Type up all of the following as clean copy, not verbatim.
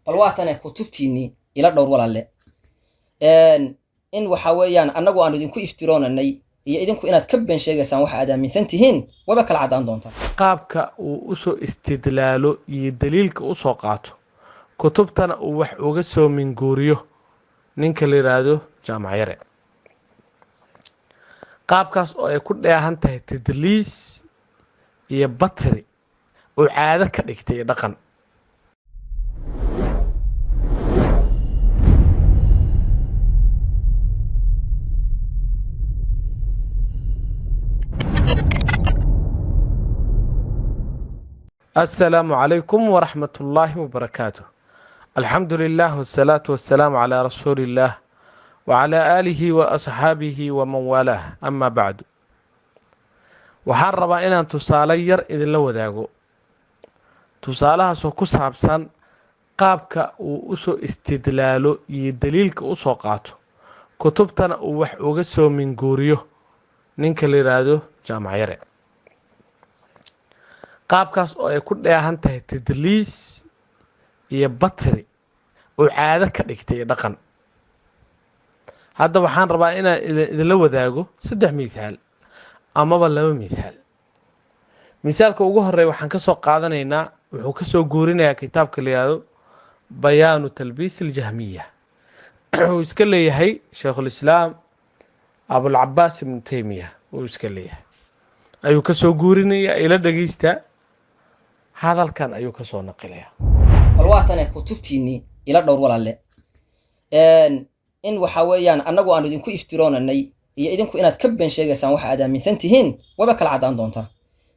bal waatane kutubtiinii ila dhowr walaale in waxa weeyaan annagu aan idinku iftiroonanay iyo idinku inaad ka been sheegaysaan waxa aad aaminsan tihiin waba kala cadaan doontaa qaabka uu u soo istidlaalo iyo daliilka u soo qaato kutubtana uu wax uga soo minguuriyo ninka la yiraahdo jaamac yare qaabkaas oo ay ku dheehan tahay tadliis iyo batri oo caado ka dhigtay dhaqan السلام عليكم ورحمة الله وبركاته. الحمد لله والصلاة والسلام على رسول الله وعلى آله وأصحابه ومن والاه أما بعد. waxaan rabaa inaan tusaale yar idinla wadaago tusaalahaasoo ku saabsan qaabka uu u soo istidlaalo iyo daliilka u soo qaato kutubtana uu wax uga soo minguuriyo ninka la yiraahdo jaamac yare qaabkaas oo ay ku dheehan tahay tadliis iyo batri oo caado ka dhigtay dhaqan hadda waxaan rabaa inaan idinla wadaago saddex misaal amaba laba misaal misaalka ugu horeeya waxaan ka soo qaadanaynaa wuxuu ka soo guurinayaa kitaabka la yiraahdo bayaanu talbiis aljahmiya uu iska leeyahay shaykhul islaam abul cabbaas ibn taymiya uu iska leeyahay ayuu ka soo guurinayaa ila dhageysta hadalkan ayuu ka soo naqilaya bal waatane kutubtiinii ila dhowr walaale in waxa weeyaan annagu aan idinku iftiroonanay iyo idinku inaad ka been sheegaysaan waxa aad aaminsan tihiin waba kala cadaan doontaa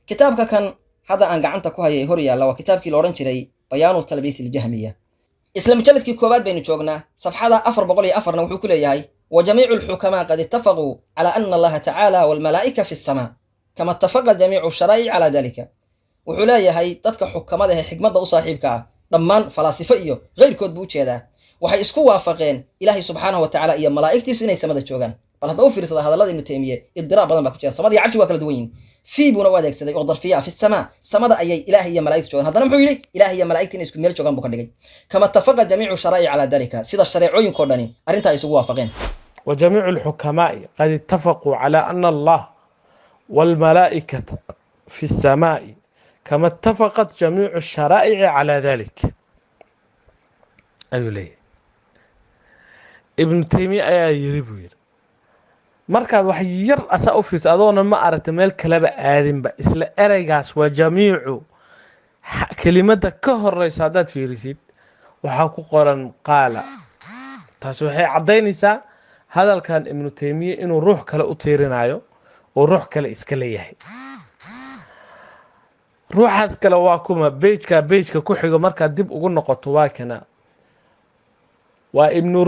kitaabka kan hadda aan gacanta ku hayay hor yaalla waa kitaabkii la odhan jiray bayaanu talbiis aljahmiya isla mujalladkii koowaad baynu joognaa safxada 404na wuxuu ku leeyahay وجميع الحكماء قد اتفقوا على أن الله تعالى والملائكة في السماء كما اتفق جميع الشرائع على ذلك wuxuu leeyahay dadka xukamada ee xigmadda u saaxiibka ah dhammaan falaasifo iyo qeyrkood buu jeedaa waxay isku waafaqeen ilaahay subxaanahu wa tacaala iyo malaa'igtiisu inay samada joogaan bal hadda u fiirsada hadallada ibnu taymiye iddiraa badan baa ku jira samada iyo carshi waa kala duwan yihiin fii buuna u adeegsaday oo darfiya fi samaa samada ayay ilaahay iyo malaa'igtu joogaan haddana muxuu yidhi ilaahay iyo malaa'igta inay isku meel joogaan buu ka dhigay kama itafaqa jamiicu sharaa'ic calaa dalika sida shareecooyinkoo dhani arrintaa isugu waafaqeen وجميع الحكماء قد اتفقوا على أن الله والملائكة في السماء كما اتفقت جميع الشرائع على ذلك أيوة ليه ابن تيمية يريبوير markaad wax yar asa u fiirso adoona ma aragtay meel kaleba aadinba isla ereygaas waa jamiicu kelimada ka horeysa hadaad fiirisid waxaa ku qoran qaala taas waxay cadaynaysaa hadalkan ibnu taymiye inuu ruux kale u tiirinayo oo ruux kale iska leeyahay ruuxaas kale waa kuma beejka ku xigo markaad dib ugu noqoto waa kana waa ibnu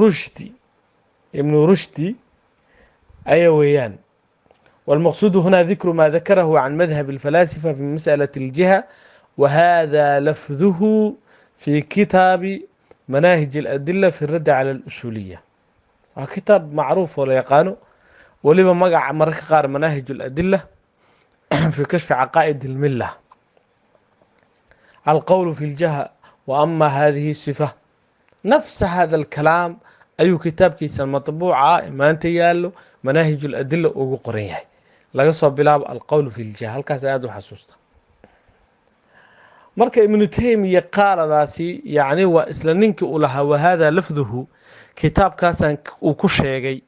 rushdi أي ويان والمقصود هنا ذكر ما ذكره عن مذهب الفلاسفة في مسألة الجهة وهذا لفظه في كتاب مناهج الأدلة في الرد على الأصولية كتاب معروف ولا يقانو ولما مقع مرقار مناهج الأدلة في كشف عقائد الملة القول في الجهة وأما هذه الصفة نفس هذا الكلام أي كتاب كيس المطبوعة ما أنت يالو مناهج الأدلة ugu qoran yahay laga soo bilaabo alqawl fi aljahl halkaas aad u xasuusta marka ibn taymiya qaaladaasi yaani waa isla ninka uu lahaa wahada lafduhu kitaabkaasan uu ku sheegay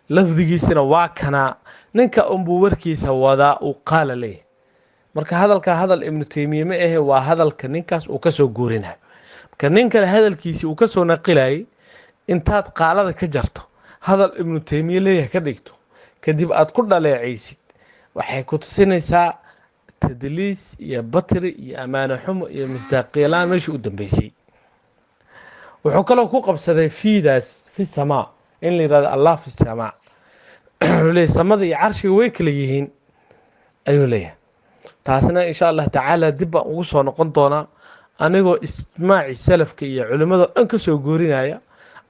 lafdigiisina waa kana ninka umbu warkiisa wada uu qaala leey marka hadalka hadal ibn taymiya ma ahe waa hadalka ninkaas uu ka soo guurinayo marka ninka hadalkiisi uu ka soo naqilay intaad qaalada ka jarto hadal ibnu taymiye leeyahay ka dhigto kadib aad ku dhaleecaysid waxay ku tusinaysaa tadliis iyo batri iyo amaano xumo iyo misdaaqiyalaan meeshii u dambeysay wuxuu kaloo ku qabsaday fiidaas fi samaa in la yiraahdo allah fi samaa leeyahay samada iyo carshiga way kala yihiin ayuu leeyahay taasna insha allah tacaala dib baan ugu soo noqon doonaa anigoo ismaaci salafka iyo culimada dhan ka soo goorinaya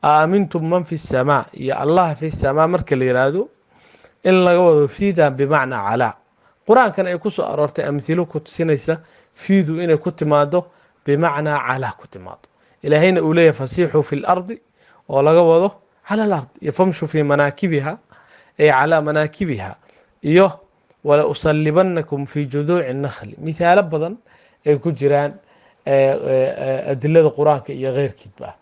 آمنتم من في السماء يا الله في السماء مركل يرادو إن لغو فيدا بمعنى على قرآن كان يكسو أرورتي أمثيلو كنت سينيسا فيدو إني كنت مادو بمعنى على كنت مادو إلهينا أوليه فسيحوا في الأرض ولغوضه على الأرض يفمشوا في مناكبها أي على مناكبها إيوه ولا أصلبنكم في جذوع النخل مثال بدن أي كجيران أدلة القرآن كي غير كتبه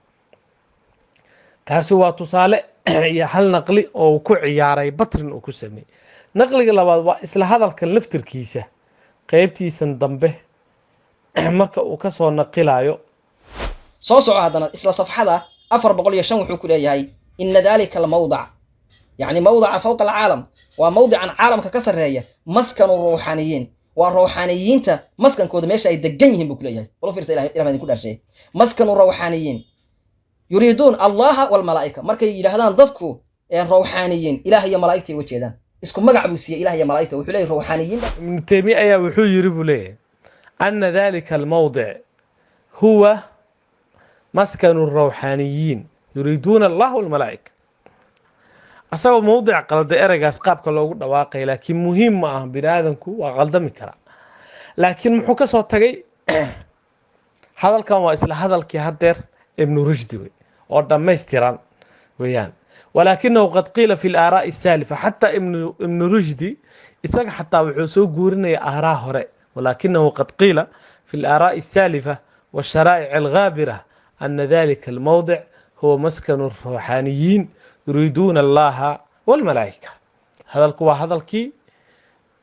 كاسوا تصالح يا حل نقلي أو كعياري بطرن أو كسمي نقلي لبعض إسلا هذا الكلفتر كيسة قيبتي سندمبه marka uu ka soo naqilayo soo soco hadana isla safxada 405 wuxuu ku leeyahay inna dhalika al-mawda' yani mawda'a fawqa al-'alam wa mawda'an 'aalamka ka sareeya maskanu ruuxaniyin wa ruuxaniyinta maskankooda meesha ay degan yihiin buu ku leeyahay wala fiirsa ilaahay ku dhaashay maskanu ruuxaniyin yuridun allaha wal malaa'ika markay yiraahdaan dadku ee ruuxaniyin ilaahay iyo malaa'ikta way jeedaan isku magac buu siiyay ilaahay iyo malaa'ikta wuxuu leeyahay ruuxaniyin Taymi ayaa wuxuu yiri buu leeyahay أن ذلك الموضع هو مسكن الروحانيين يريدون الله والملائكة أصلا موضع قلد إرجاس قابك لو دواقي لكن مهم بنادمكو وقلد مكرا لكن محوك صوتي هذا الكلام وإسلا هذا الكهدر ابن رشد ودم ميستران ويان ولكنه قد قيل في الآراء السالفة حتى ابن رشد إساق حتى وحسو قورنا آراء هرئ ولكنه قد قيل في الآراء السالفة والشرائع الغابرة أن ذلك الموضع هو مسكن الروحانيين يريدون الله والملائكة هذا القوى هذا الكي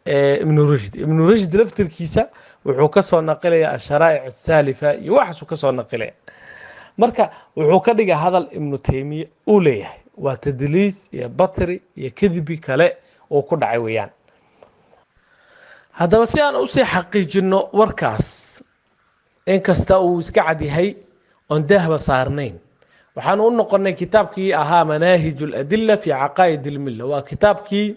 ابن رشد لفتر كيسة وحوكسو نقلية الشرائع السالفة يوحسو كسو نقلية مركا وحوكدق هذا ابن تيمية أوليه وتدليس يا بطري يا كذبي كلاء وكل عويان هذا بس أنا أصيح حقيقة وركاس إن كستاو إسكعدي هاي عنده بصارنين وحنقول نقولنا كتابك أها مناهج الأدلة في عقائد الملة وكتابك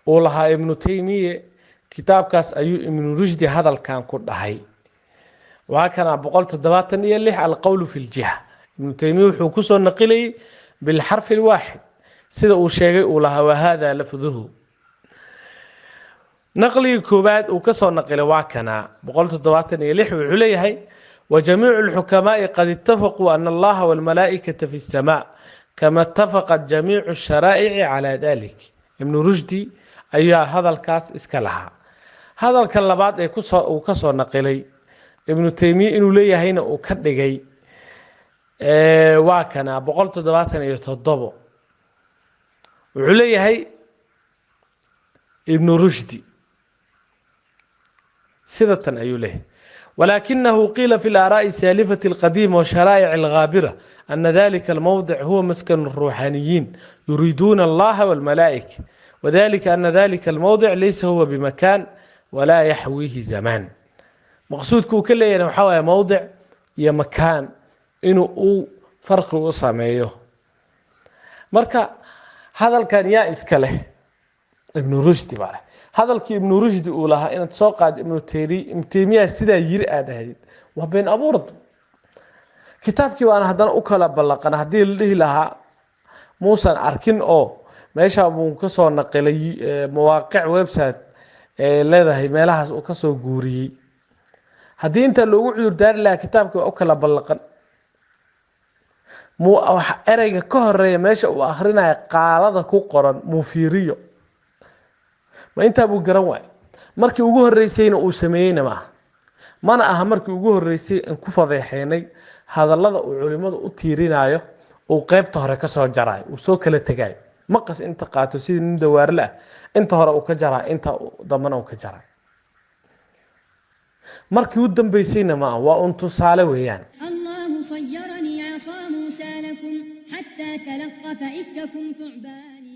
ولها ابن تيمية كتاب كاس أيو ابن رشد هذا الكلام كله هاي وهكذا بقولت الدباتن يلي على القول في الجهة ابن تيمية وحكوسه النقلي بالحرف الواحد سيدا وشيء ولها وهذا لفظه نقلي كوباد وكسر نقل واكنا بقولت الدواتن يلح وعليه وجميع الحكماء قد اتفقوا أن الله والملائكة في السماء كما اتفقت جميع الشرائع على ذلك ابن رشدي أيها هذا الكاس اسكالها هذا الكلابات وكسر نقلي ابن تيمية إنه ليه هنا وكدقي واكنا بقولت الدواتن يتضبوا وعليه ابن رشدي سدة أيوله ولكنه قيل في الآراء السالفة القديمة والشرائع الغابرة أن ذلك الموضع هو مسكن الروحانيين يريدون الله والملائكة وذلك أن ذلك الموضع ليس هو بمكان ولا يحويه زمان مقصودك كله ينحوى موضع يا مكان إنه فرق وصاميه مركا هذا كان يا إسكاله ابن رشد باره هذا الكي ابن رشد أولها إن تساقد ابن تيمية سيدا يرأى هذه وبين أبورد كتابك وأنا هذا أكل بلق أنا هدي اللي لها موسى أركن أو ما يشاء منكسر نقلي مواقع ويب سايت لذا هي مالها وكسر جوري هدي أنت لو وعد دار لها كتابك أكل بلق مو أرجع كهر ماشي وآخرنا قالة كوقرن مفيريو ما أنت أبو جروع مركي وجوه الرئيسين وسمينا معه ما أنا أهم مركي وجوه الرئيسين كفضي حيني هذا الله وعلماء أثيرين عيه وقيب طهر كسر جراي وسوق التجاي مقص أنت قاتو سيد ندوار له أنت هرا وكجراي أنت ضمنا وكجراي مركي ودم بيسينا معه وأنتو صالوا يعني الله صيرني عصا موسى لكم حتى تلقف إفككم ثعبان